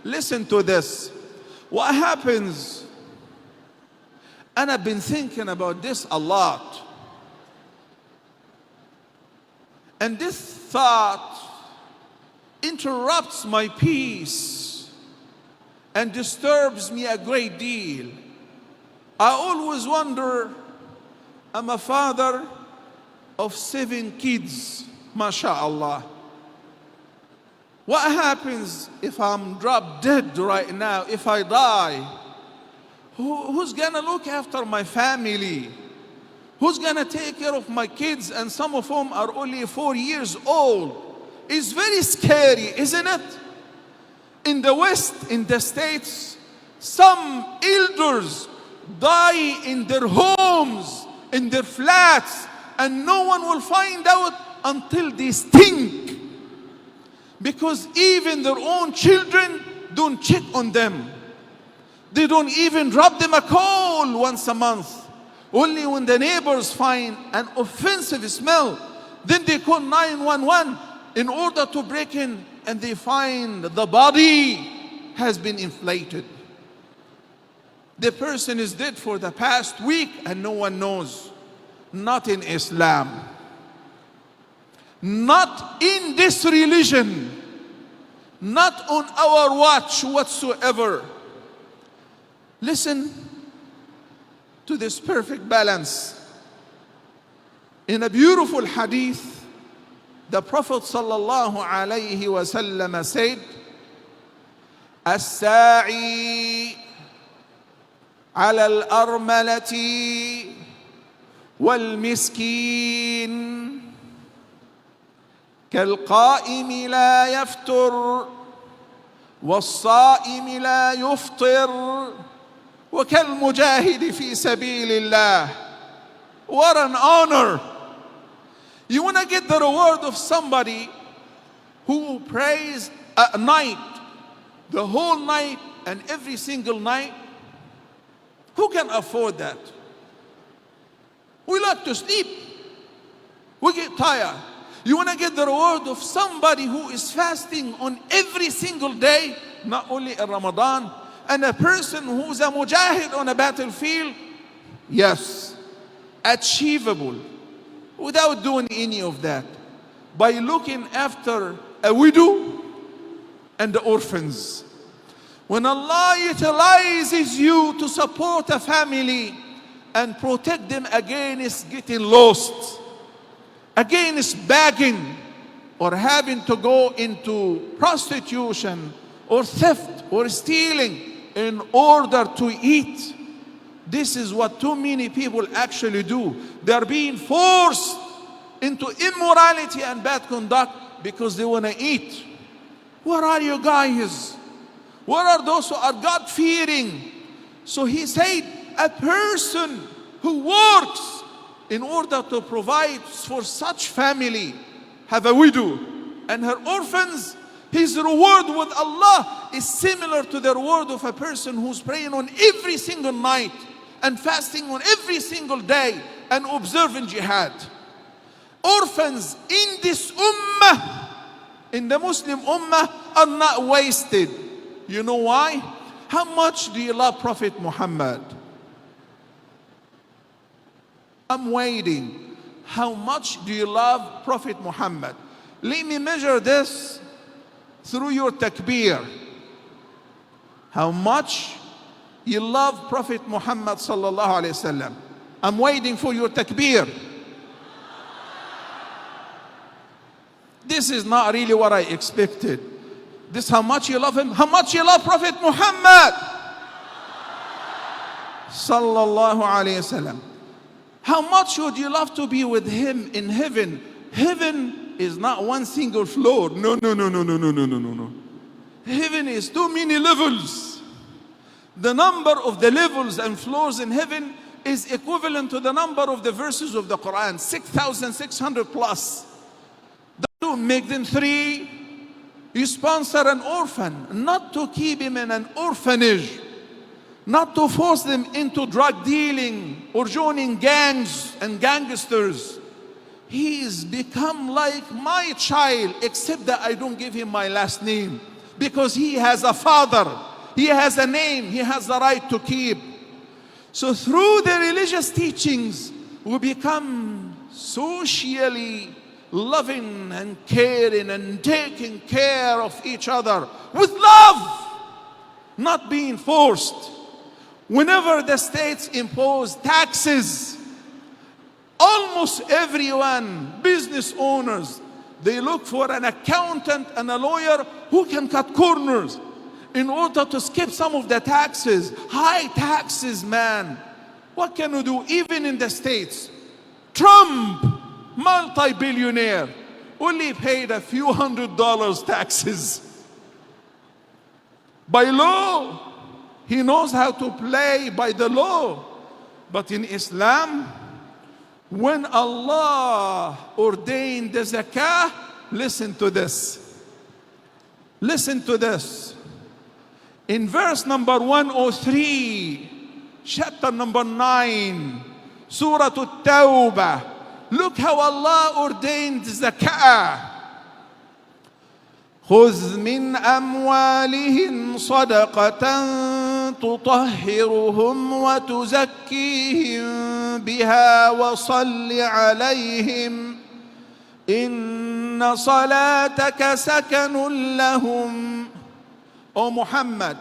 Listen to this. What happens, and I've been thinking about this a lot, and this thought interrupts my peace and disturbs me a great deal. I always wonder, I'm a father of 7 kids, mashallah. What happens if I'm dropped dead right now, if I die? Who's gonna look after my family? Who's gonna take care of my kids, and some of them are only 4 years old? It's very scary, isn't it? In the West, in the States, some elders die in their homes, in their flats, and no one will find out until they stink. Because even their own children don't check on them. They don't even drop them a call once a month. Only when the neighbors find an offensive smell, then they call 911 in order to break in, and they find the body has been inflated. The person is dead for the past week and no one knows. Not in Islam. Not in this religion. Not on our watch whatsoever. Listen to this perfect balance. In a beautiful hadith, the Prophet sallallahu alayhi wasallam said, "As-sa'i ala al-armalati wal-miskin كالقائم لا يفتر والصائم لا يفطر وكالمجاهد في سبيل الله." What an honor! You want to get the reward of somebody who prays at night, the whole night and every single night? Who can afford that? We like to sleep. We get tired. You want to get the reward of somebody who is fasting on every single day, not only in Ramadan, and a person who's a mujahid on a battlefield? Yes, achievable, without doing any of that, by looking after a widow and the orphans. When Allah utilizes you to support a family and protect them against getting lost, against begging or having to go into prostitution or theft or stealing in order to eat. This is what too many people actually do. They are being forced into immorality and bad conduct because they want to eat. Where are you guys? Where are those who are God-fearing? So he said, a person who works in order to provide for such family, have a widow and her orphans, his reward with Allah is similar to the reward of a person who's praying on every single night and fasting on every single day and observing jihad. Orphans in this ummah, in the Muslim ummah, are not wasted. You know why? How much do you love Prophet Muhammad? I'm waiting. How much do you love Prophet Muhammad? Let me measure this through your takbir. How much you love Prophet Muhammad sallallahu alaihi wasallam. I'm waiting for your takbir. This is not really what I expected. This is how much you love him. How much you love Prophet Muhammad sallallahu alaihi wasallam. How much would you love to be with him in heaven? Heaven is not one single floor. No. Heaven is too many levels. The number of the levels and floors in heaven is equivalent to the number of the verses of the Quran, 6,600 plus. That don't make them 3. You sponsor an orphan, not to keep him in an orphanage, not to force them into drug dealing or joining gangs and gangsters. He is become like my child, except that I don't give him my last name. because he has a father, he has a name, he has the right to keep. So through the religious teachings, we become socially loving and caring and taking care of each other with love, not being forced. Whenever the states impose taxes, almost everyone, business owners, they look for an accountant and a lawyer who can cut corners in order to skip some of the taxes. High taxes, man. What can you do? Even in the States, Trump, multi-billionaire, only paid a few $100s taxes. By law, he knows how to play by the law. But in Islam, when Allah ordained the zakah, listen to this. Listen to this. In verse number 103, chapter number 9, Surah At-Tawbah, look how Allah ordained zakah. خذ من أموالهم صدقة تطهرهم وتزكيهم بها وصل عليهم إن صلاتك سكن لهم. O Muhammad,